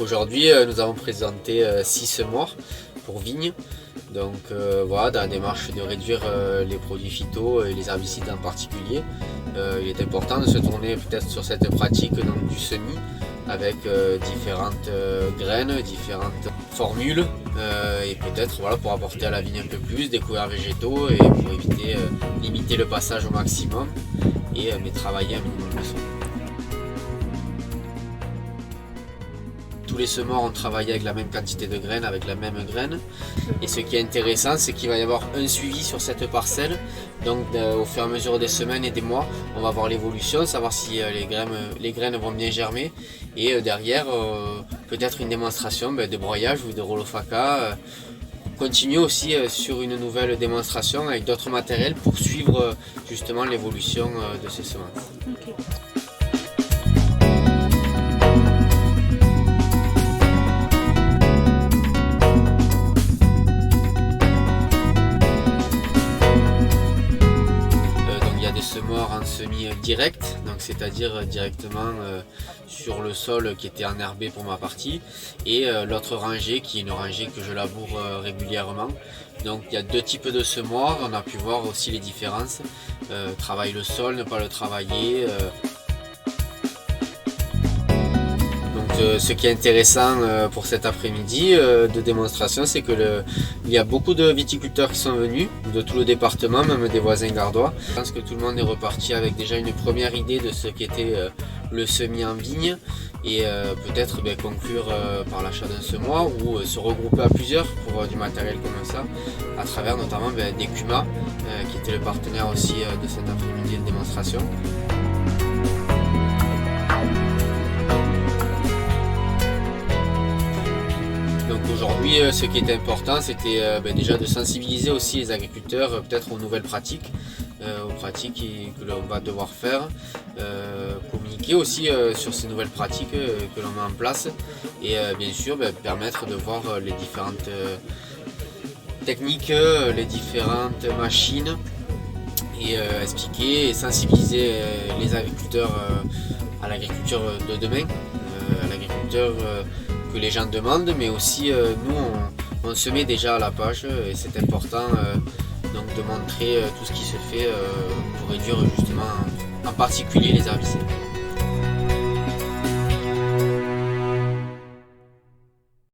Aujourd'hui, nous avons présenté 6 semoirs pour vignes. Donc voilà, dans la démarche de réduire les produits phyto et les herbicides en particulier, il est important de se tourner peut-être sur cette pratique donc, du semis avec différentes graines, différentes formules et peut-être voilà, pour apporter à la vigne un peu plus des couverts végétaux et pour éviter limiter le passage au maximum mais travailler un minimum le sol. Tous les semoirs ont travaillé avec la même quantité de graines, avec la même graine. Et ce qui est intéressant, c'est qu'il va y avoir un suivi sur cette parcelle. Donc au fur et à mesure des semaines et des mois, on va voir l'évolution, savoir si les graines vont bien germer. Et derrière, peut-être une démonstration de broyage ou de Rolofaka. Continuer aussi sur une nouvelle démonstration avec d'autres matériels pour suivre justement l'évolution de ces semences. Okay. Semoirs en semis direct, donc c'est-à-dire directement sur le sol qui était enherbé pour ma partie, et l'autre rangée qui est une rangée que je laboure régulièrement. Donc il y a deux types de semoirs, on a pu voir aussi les différences, travailler le sol, ne pas le travailler. Ce qui est intéressant pour cet après-midi de démonstration, c'est que il y a beaucoup de viticulteurs qui sont venus, de tout le département, même des voisins gardois. Je pense que tout le monde est reparti avec déjà une première idée de ce qu'était le semis en vigne et peut-être conclure par l'achat d'un semoir ou se regrouper à plusieurs pour du matériel comme ça, à travers notamment des Cuma, qui était le partenaire aussi de cet après-midi de démonstration. Donc aujourd'hui, ce qui était important, c'était déjà de sensibiliser aussi les agriculteurs peut-être aux nouvelles pratiques, aux pratiques que l'on va devoir faire, communiquer aussi sur ces nouvelles pratiques que l'on met en place et bien sûr permettre de voir les différentes techniques, les différentes machines et expliquer et sensibiliser les agriculteurs à l'agriculture de demain, à l'agriculteur que les gens demandent, mais aussi nous on se met déjà à la page et c'est important donc de montrer tout ce qui se fait pour réduire justement en particulier les herbicides.